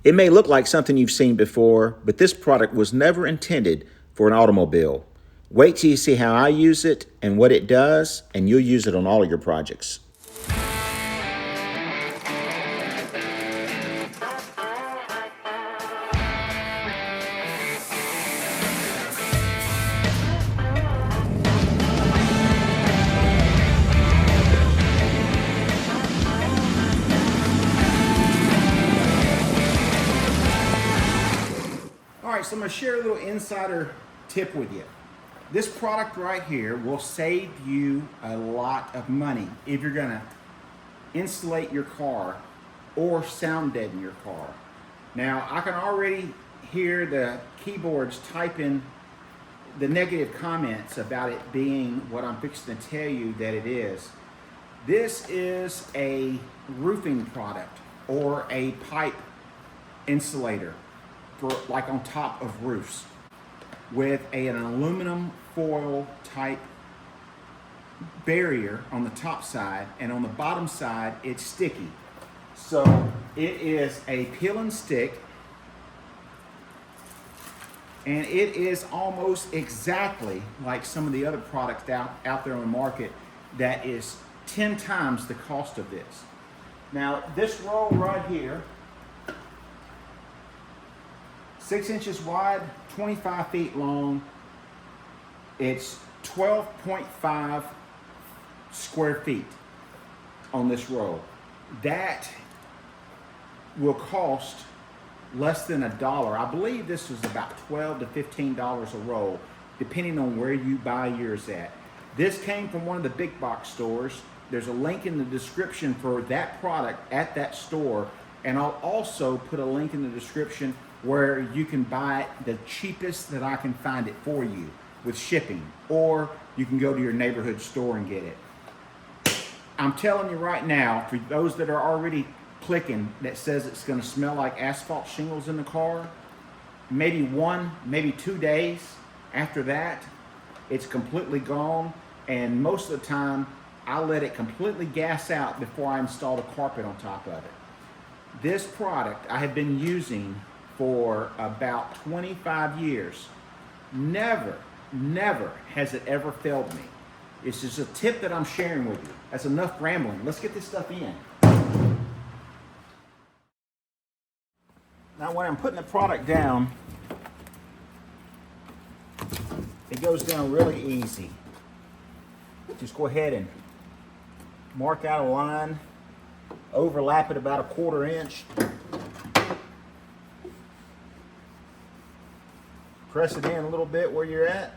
It may look like something you've seen before, but this product was never intended for an automobile. Wait till you see how I use it and what it does, and you'll use it on all of your projects. All right, so I'm gonna share a little insider tip with you. This product right here will save you a lot of money if you're gonna insulate your car or sound deaden your car. Now, I can already hear the keyboards typing the negative comments about it being what I'm fixing to tell you that it is. This is a roofing product or a pipe insulator for like on top of roofs with an aluminum foil type barrier on the top side, and on the bottom side it's sticky. So it is a peel and stick, and it is almost exactly like some of the other products out there on the market that is 10 times the cost of this. Now this roll right here, 6 inches wide, 25 feet long. It's 12.5 square feet on this roll. That will cost less than $1. I believe this was about $12 to $15 a roll, depending on where you buy yours at. This came from one of the big box stores. There's a link in the description for that product at that store, and I'll also put a link in the description where you can buy it the cheapest that I can find it for you with shipping, or you can go to your neighborhood store and get it. I'm telling you right now, for those that are already clicking that says it's gonna smell like asphalt shingles in the car, maybe 1, maybe 2 days after that, it's completely gone, and most of the time, I let it completely gas out before I install the carpet on top of it. This product I have been using for about 25 years. Never has it ever failed me. It's just a tip that I'm sharing with you. That's enough rambling. Let's get this stuff in. Now when I'm putting the product down, it goes down really easy. Just go ahead and mark out a line, overlap it about 1/4 inch. Press it in a little bit where you're at,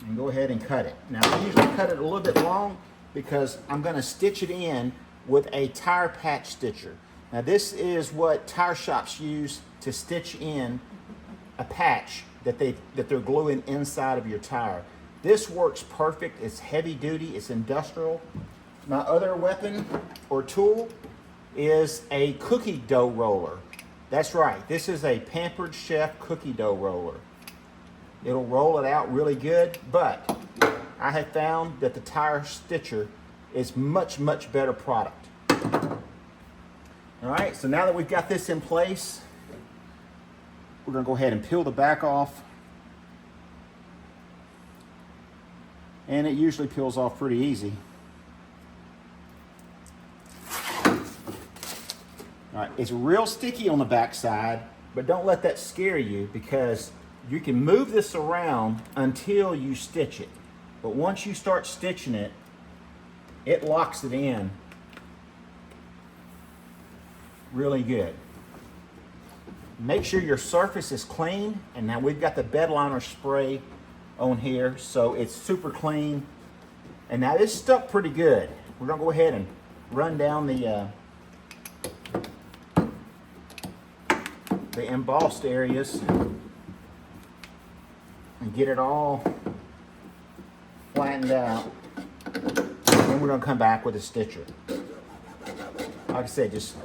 and go ahead and cut it. Now I usually cut it a little bit long because I'm going to stitch it in with a tire patch stitcher. Now this is what tire shops use to stitch in a patch that they're gluing inside of your tire. This works perfect. It's heavy duty, it's industrial. My other weapon or tool is a cookie dough roller. That's right, this is a Pampered Chef cookie dough roller. It'll roll it out really good, but I have found that the tire stitcher is much better product. All right, so now that we've got this in place, we're gonna go ahead and peel the back off. And it usually peels off pretty easy. All right, it's real sticky on the back side, but don't let that scare you because you can move this around until you stitch it. But once you start stitching it, it locks it in really good. Make sure your surface is clean, and now we've got the bed liner spray on here, so it's super clean. And now it's stuck pretty good. We're gonna go ahead and run down the embossed areas and get it all flattened out. Then we're gonna come back with a stitcher. Like I said, just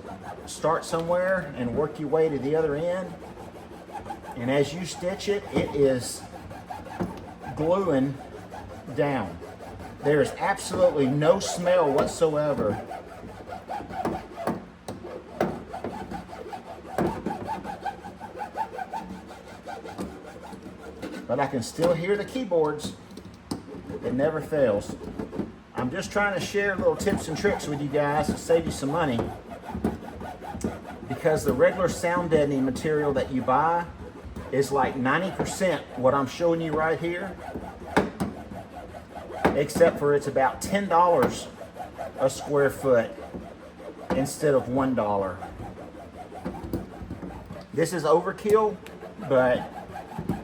start somewhere and work your way to the other end. And as you stitch it, it is gluing down. There is absolutely no smell whatsoever but I can still hear the keyboards. It never fails. I'm just trying to share little tips and tricks with you guys to save you some money, because the regular sound deadening material that you buy is like 90% what I'm showing you right here, except for it's about $10 a square foot instead of $1. This is overkill, but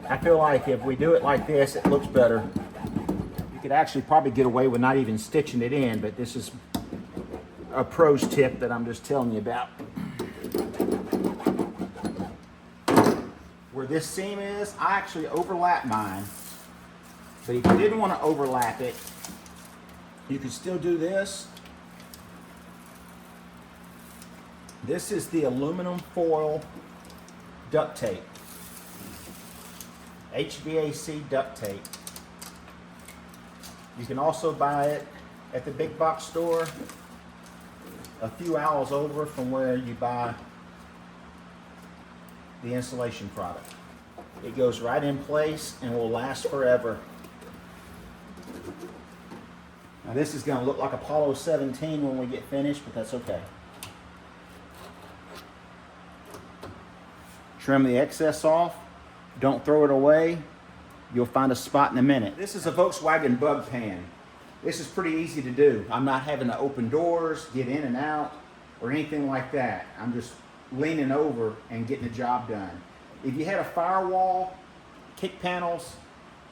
I feel like if we do it like this, it looks better. You could actually probably get away with not even stitching it in, but this is a pro's tip that I'm just telling you about. Where this seam is, I actually overlap mine. But if you didn't want to overlap it, you could still do this. This is the aluminum foil duct tape. HVAC duct tape. You can also buy it at the big box store a few aisles over from where you buy the insulation product. It goes right in place and will last forever. Now this is going to look like Apollo 17 when we get finished, but that's okay. Trim the excess off. Don't throw it away. You'll find a spot in a minute. This is a Volkswagen bug pan. This is pretty easy to do. I'm not having to open doors, get in and out, or anything like that. I'm just leaning over and getting the job done. If you had a firewall, kick panels,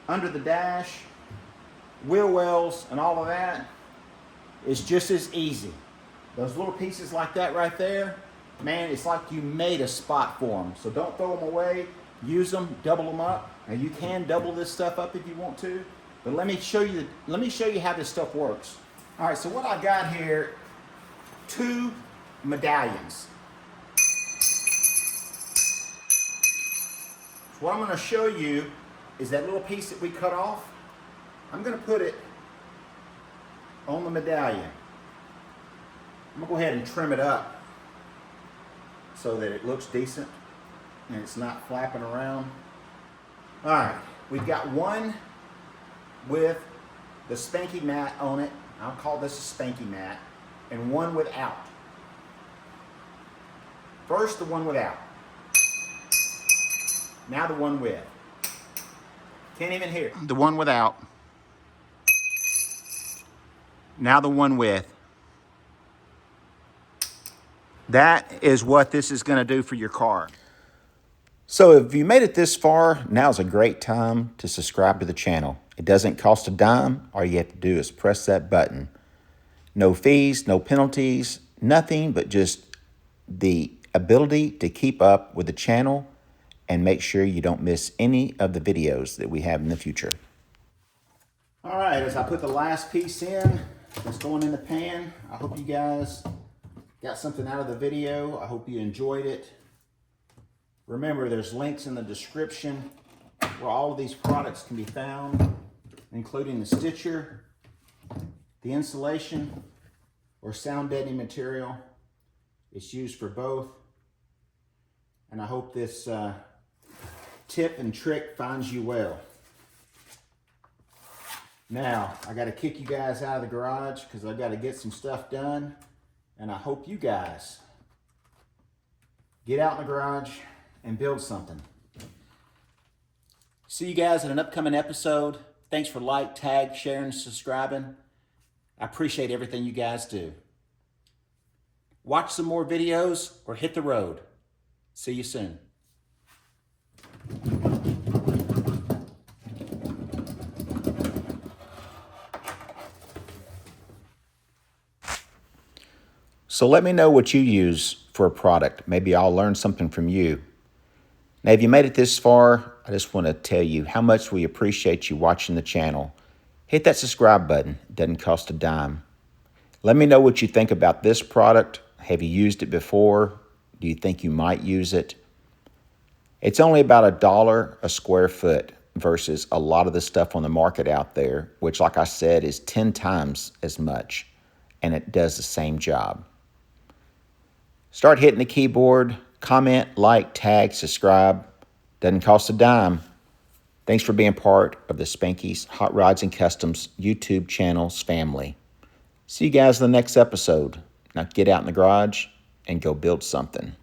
under the dash, wheel wells, and all of that, it's just as easy. Those little pieces like that right there, man, it's like you made a spot for them. So don't throw them away. Use them, double them up. And you can double this stuff up if you want to. But let me show you how this stuff works. All right, so what I got here, 2 medallions. So what I'm going to show you is that little piece that we cut off. I'm going to put it on the medallion. I'm going to go ahead and trim it up so that it looks decent and it's not flapping around. All right, we've got one with the spanky mat on it. I'll call this a spanky mat, and one without. First, the one without. Now the one with. Can't even hear. The one without. Now the one with. That is what this is going to do for your car. So if you made it this far, now's a great time to subscribe to the channel. It doesn't cost a dime. All you have to do is press that button. No fees, no penalties, nothing but just the ability to keep up with the channel and make sure you don't miss any of the videos that we have in the future. All right, as I put the last piece in, that's going in the pan. I hope you guys got something out of the video. I hope you enjoyed it. Remember, there's links in the description where all of these products can be found, including the stitcher, the insulation, or sound deadening material. It's used for both. And I hope this tip and trick finds you well. Now, I got to kick you guys out of the garage because I've got to get some stuff done. And I hope you guys get out in the garage and build something. See you guys in an upcoming episode. Thanks for tag, sharing, subscribing. I appreciate everything you guys do. Watch some more videos or hit the road. See you soon. So let me know what you use for a product. Maybe I'll learn something from you. Now, if you made it this far, I just want to tell you how much we appreciate you watching the channel. Hit that subscribe button. It doesn't cost a dime. Let me know what you think about this product. Have you used it before? Do you think you might use it? It's only about $1 a square foot versus a lot of the stuff on the market out there, which, like I said, is 10 times as much, and it does the same job. Start hitting the keyboard, comment, like, tag, subscribe. Doesn't cost a dime. Thanks for being part of the Spanky's Hot Rods and Customs YouTube channel's family. See you guys in the next episode. Now get out in the garage and go build something.